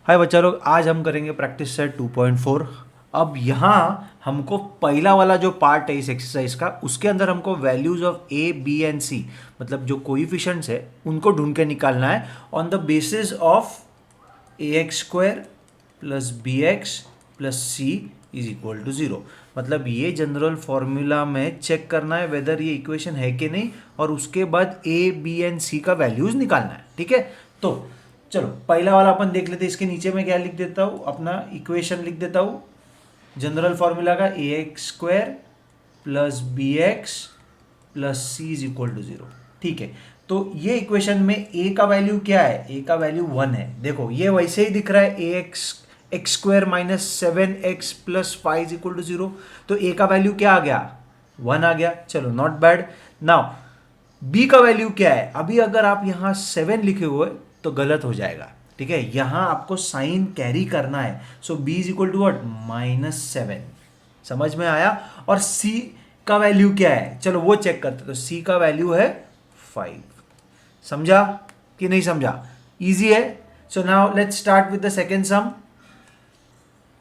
हाय बच्चा लोग, आज हम करेंगे प्रैक्टिस सेट 2.4। अब यहाँ हमको पहला वाला जो पार्ट है इस एक्सरसाइज का, उसके अंदर हमको values of A B and C, मतलब जो कोइफिशिएंट्स है उनको ढूंढ के निकालना है on the basis of A x square plus B x plus C is equal to 0। मतलब ये जनरल फॉर्मूला में चेक करना है वेदर ये इक्वेशन है कि नहीं, और उसके बाद ए बी एंड सी का वैल्यूज निकालना है। ठीक है, तो चलो पहला वाला अपन देख लेते हैं। इसके नीचे मैं क्या लिख देता हूँ, अपना इक्वेशन लिख देता हूँ जनरल फॉर्मूला का, A x square plus B x plus C is equal to 0। ठीक है, तो ये इक्वेशन में ए का वैल्यू क्या है, ए का वैल्यू 1 है। देखो ये वैसे ही दिख रहा है, ए x square minus 7x plus 5 is equal to 0। तो ए का वैल्यू क्या आ गया, 1 आ गया। चलो नॉट बैड। नाउ बी का वैल्यू क्या है, अभी अगर आप यहाँ 7 लिखे हुए तो गलत हो जाएगा। ठीक है, यहां आपको साइन कैरी करना है। So b is equal to what, -7। समझ में आया। और c का वैल्यू क्या है, चलो वो चेक करते। तो c का वैल्यू है 5। समझा कि नहीं समझा, इजी है। So now let's start with the second sum.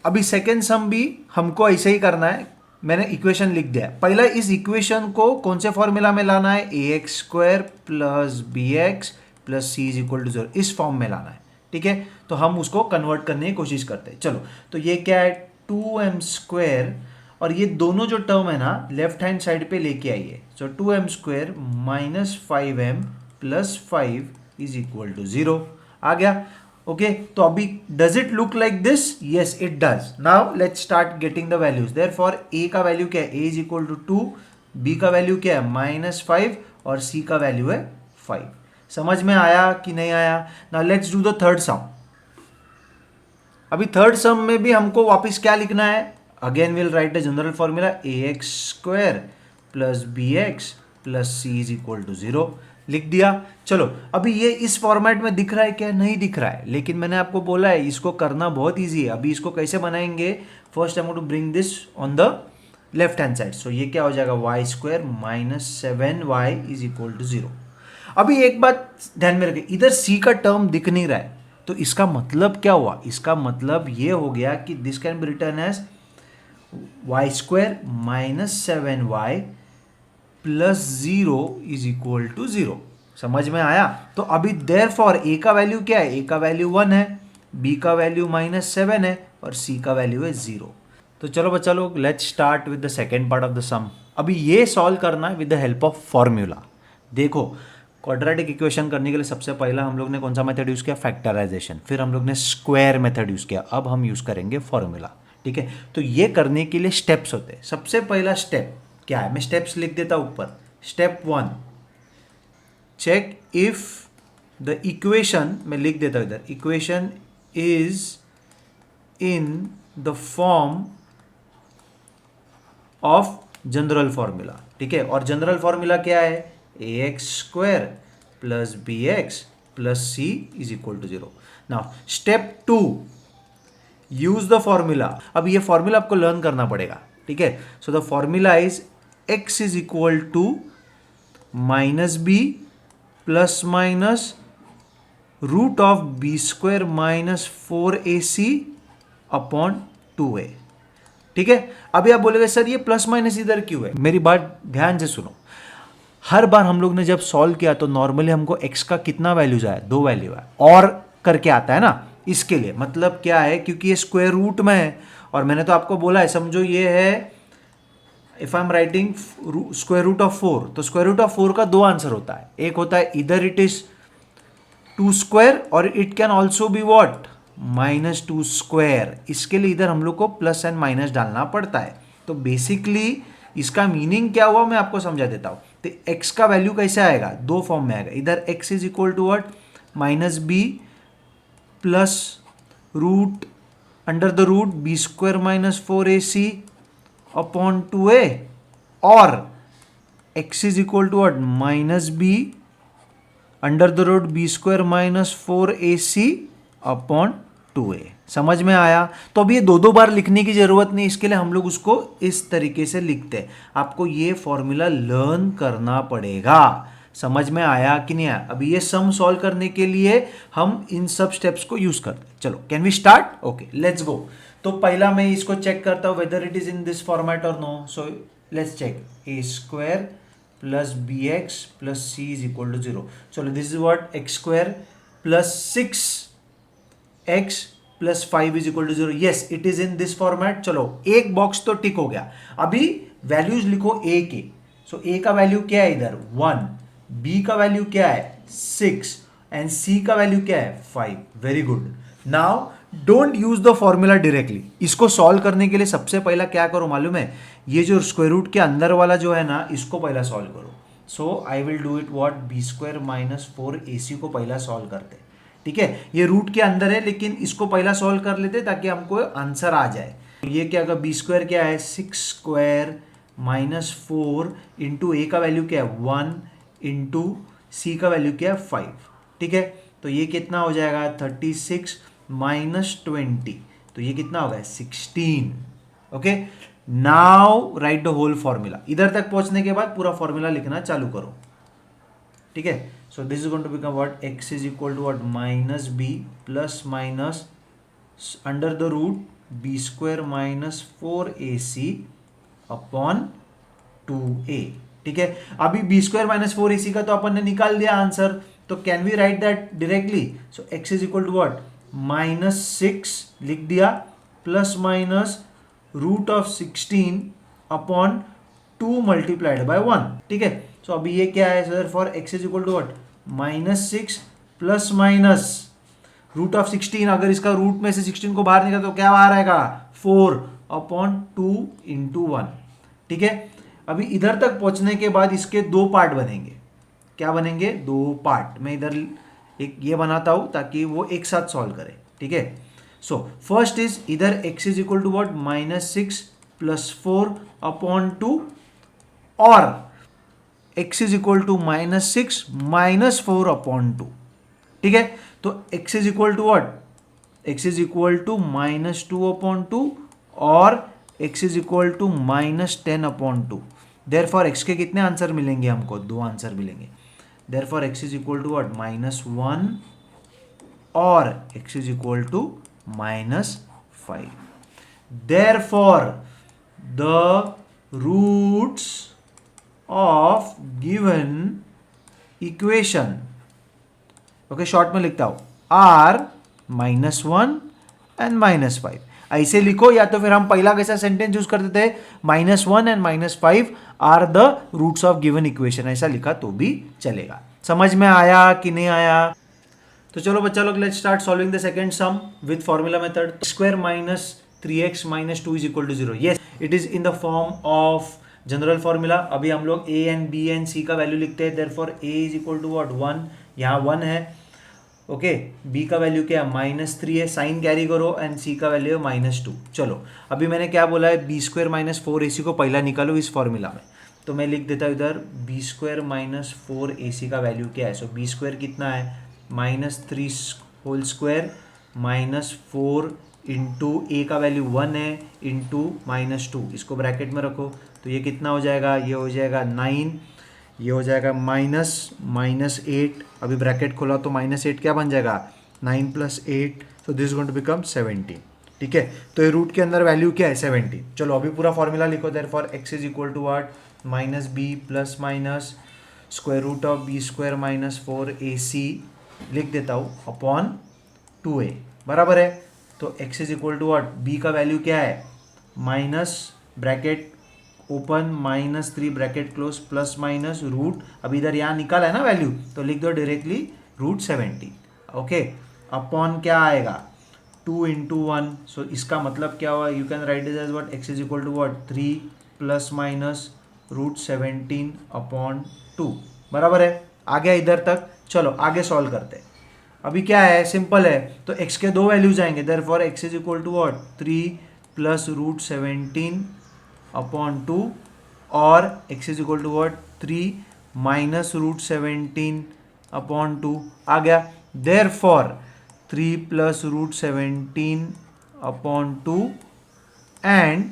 अभी सेकेंड सम भी हमको ऐसे ही करना है। मैंने इक्वेशन लिख दिया है। पहला इस इक्वेशन को कौन से फॉर्मूला में लाना है, ए x square plus B x plus C is equal to 0, इस फॉर्म में लाना है। ठीक है, तो हम उसको कन्वर्ट करने की कोशिश करते हैं। चलो, तो ये क्या है, 2m स्क्वायर, और ये दोनों जो टर्म है ना लेफ्ट हैंड साइड पे लेके आइए। So 2m square minus 5m plus 5 is equal to 0 आ गया। ओके, तो अभी does it look like this, yes it does. Now let's start getting the values. Therefore A का वैल्यू क्या है, A is equal to 2, B का value क्या है -5, और सी का वैल्यू है 5। समझ में आया कि नहीं आया। Now let's do the third सम। अभी थर्ड सम में भी हमको वापस क्या लिखना है, again will write the general formula, A x square plus B x plus C is equal to 0 लिख दिया। चलो, अभी ये इस फॉर्मेट में दिख रहा है क्या, नहीं दिख रहा है, लेकिन मैंने आपको बोला है इसको करना बहुत ईजी है। अभी इसको कैसे बनाएंगे, first I am going to bring this on the left hand side. So ये क्या हो जाएगा, y square minus 7y is equal to 0। अभी एक बात ध्यान में रखें, इधर सी का टर्म दिख नहीं रहा है, तो इसका मतलब क्या हुआ, इसका मतलब ये हो गया कि this can be return as Y square minus 7y plus 0 is equal to 0। समझ में आया। तो अभी देयरफॉर ए का वैल्यू क्या है, ए का वैल्यू 1 है, बी का वैल्यू -7 है, और सी का वैल्यू है 0। तो चलो बच्चा लोग, let's start with the second part of the sum. अभी ये सॉल्व करना है with the help of formula. देखो, क्वाड्रेटिक इक्वेशन करने के लिए सबसे पहला हम लोग ने कौन सा मेथड यूज़ किया, फैक्टराइजेशन। फिर हम लोग ने स्क्वायर मेथड यूज़ किया। अब हम यूज़ करेंगे फॉर्मूला। ठीक है, तो ये करने के लिए स्टेप्स होते हैं। सबसे पहला स्टेप क्या है, मैं स्टेप्स लिख देता हूं ऊपर। Step 1, check if the equation, मैं लिख देता हूं इधर, equation is in the form of general formula. ठीक है, और जनरल फॉर्मूला क्या है, ए x square plus B x plus C is equal to 0। Now step 2, use the formula. अब ये फॉर्मूला आपको लर्न करना पड़ेगा। ठीक है, so the formula is x is equal to minus B plus minus root of B square minus 4ac upon 2a। ठीक है, अभी आप बोलेंगे सर ये प्लस माइनस इधर क्यों है, मेरी बात ध्यान से सुनो। हर बार हम लोग ने जब सॉल्व किया तो नॉर्मली हमको x का कितना वैल्यूज आया, 2 वैल्यू है, और करके आता है ना। इसके लिए मतलब क्या है, क्योंकि ये स्क्वायर रूट में है, और मैंने तो आपको बोला है, समझो ये है, if I am writing square root of 4, तो स्क्वायर रूट ऑफ 4 का 2 आंसर होता है। एक होता है इधर इट इज 2 स्क्वायर, और it can also be what, -2 square. इसके लिए इधर हम लोग को प्लस एंड माइनस डालना पड़ता है। तो बेसिकली इसका मीनिंग क्या हुआ मैं आपको समझा देता हूं। तो x का वैल्यू कैसे आएगा, दो फॉर्म में आएगा। इधर x is equal to what, -b plus root under the root B square minus 4ac upon 2a, और x is equal to what, -b under the root B square minus 4ac upon 2a। समझ में आया। तो अब ये दो बार लिखने की जरूरत नहीं, इसके लिए हम लोग उसको इस तरीके से लिखते हैं। आपको ये फॉर्मूला लर्न करना पड़ेगा। समझ में आया कि नहीं आया? अभी ये सम सॉल्व करने के लिए हम इन सब स्टेप्स को यूज करते हैं. चलो, can we start? Okay, let's go. तो पहला मैं इसको चेक करता हूं whether it is in this format और no. So let's check. A square plus B x plus C is equal to 0. चलो, this is what x square plus 6x plus 5 is equal to 0. Yes, it is in this format. चलो, एक box तो टिक हो गया. अभी values लिखो ए के. सो ए का वैल्यू क्या है इधर? 1. बी का वैल्यू क्या है? 6. एंड सी का वैल्यू क्या है? 5. Very good. Now don't use the formula directly. इसको सॉल्व करने के लिए सबसे पहला क्या करो मालूम है? ये जो स्क्वायर रूट के अंदर वाला जो है ना, इसको पहला सॉल्व करो. So I will do it what? B square minus 4ac को पहला सॉल्व करते. ठीक है, ये रूट के अंदर है, लेकिन इसको पहला सॉल्व कर लेते ताकि हमको आंसर आ जाए. ये क्या होगा? बी स्क्वायर क्या है? 6 स्क्वायर माइनस 4 इंटू ए का वैल्यू क्या है? 1 इंटू सी का वैल्यू क्या है? 5. ठीक है, तो ये कितना हो जाएगा? 36 माइनस 20. तो ये कितना होगा? 16. Okay, now write the whole formula. इधर तक पहुंचने के बाद पूरा फॉर्मूला लिखना चालू करो. ठीक है, so this is going to become what? X is equal to what? Minus b plus minus under the root b square minus 4ac upon 2a. ठीक है, अभी b square minus 4ac का तो अपन ने निकाल दिया आंसर. तो can we write that directly? So x is equal to what? Minus 6 लिख दिया plus minus root of 16 upon 2 multiplied by 1. ठीक है, सो अभी ये क्या है sir? For x is equal to what? Minus 6 plus minus root of 16. अगर इसका रूट में से 16 को बाहर निकाला तो क्या बाहर आएगा? 4 अपॉन 2 इंटू 1. ठीक है, अभी इधर तक पहुंचने के बाद इसके दो पार्ट बनेंगे. क्या बनेंगे? दो पार्ट. मैं इधर एक ये बनाता हूं ताकि वो एक साथ सॉल्व करे. ठीक है, सो फर्स्ट इज इधर x is equal to what? Minus 6 plus 4 upon 2 और x is equal to minus 6 minus 4 upon 2. ठीक है, तो x is equal to what? x is equal to minus 2 upon 2 और x is equal to minus 10 upon 2. Therefore x के कितने answer मिलेंगे हमको? दो आंसर मिलेंगे. Therefore x is equal to what? Minus 1 और x is equal to minus 5. Therefore the roots of given equation, okay, short में लिखता हूं, आर माइनस 1 एंड माइनस 5. ऐसे लिखो, या तो फिर हम पहला कैसा सेंटेंस यूज करते थे? Minus 1 and minus 5 are the roots of given equation. ऐसा लिखा तो भी चलेगा. समझ में आया कि नहीं आया? तो चलो बच्चा लोग, let's start solving the second sum with formula method. Square minus 3x minus 2 is equal to 0. Yes, it is in the form of general formula. अभी हम लोग a and b and c का वैल्यू लिखते हैं. Therefore a is equal to what? 1. यहाँ 1 है. Okay, b का value क्या है? माइनस 3 है. साइन कैरी करो. एंड c का वैल्यू है माइनस 2. चलो, अभी मैंने क्या बोला है? बी स्क्वायर माइनस 4ac को पहला निकालो इस फॉर्मूला में. तो मैं लिख देता हूँ इधर बी स्क्वायर माइनस 4ac का वैल्यू क्या है? सो बी स्क्वायर कितना है? Minus 3 whole square minus 4 into a का वैल्यू 1 है इंटू माइनस 2. इसको ब्रैकेट में रखो तो ये कितना हो जाएगा? ये हो जाएगा 9. ये हो जाएगा माइनस 8. अभी ब्रैकेट खोला तो माइनस 8 क्या बन जाएगा? 9 plus 8. So this going to become 17. ठीक है, तो ये रूट के अंदर वैल्यू क्या है? 17. चलो, अभी पूरा फॉर्मूला लिखो. Therefore x is equal to what? Minus B plus minus square root of B square minus 4ac लिख देता हूँ अपॉन 2a. बराबर है. तो x is equal to what? b का वैल्यू क्या है? Minus bracket open minus 3 bracket close plus minus root. अब इधर यहाँ निकाला है ना वैल्यू, तो लिख दो डायरेक्टली रूट 17. ओके, अपॉन क्या आएगा? 2 इंटू 1. सो इसका मतलब क्या हुआ? You can write this as what? x is equal to what? 3 plus minus root 17 upon 2. बराबर है. आ गया इधर तक. चलो आगे सॉल्व करते हैं. अभी क्या है? सिंपल है. तो x के दो वैल्यूज आएंगे. Therefore x is equal to what? 3 plus root 17 upon 2 और x is equal to what? 3 minus root 17 upon 2. आ गया. Therefore 3 plus root 17 upon 2 and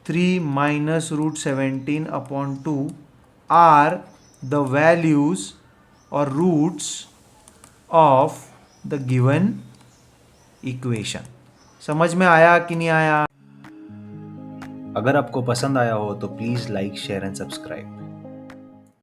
3 minus root 17 upon 2 are the values और roots of the given equation. समझ में आया कि नहीं आया? अगर आपको पसंद आया हो तो please like, share and subscribe.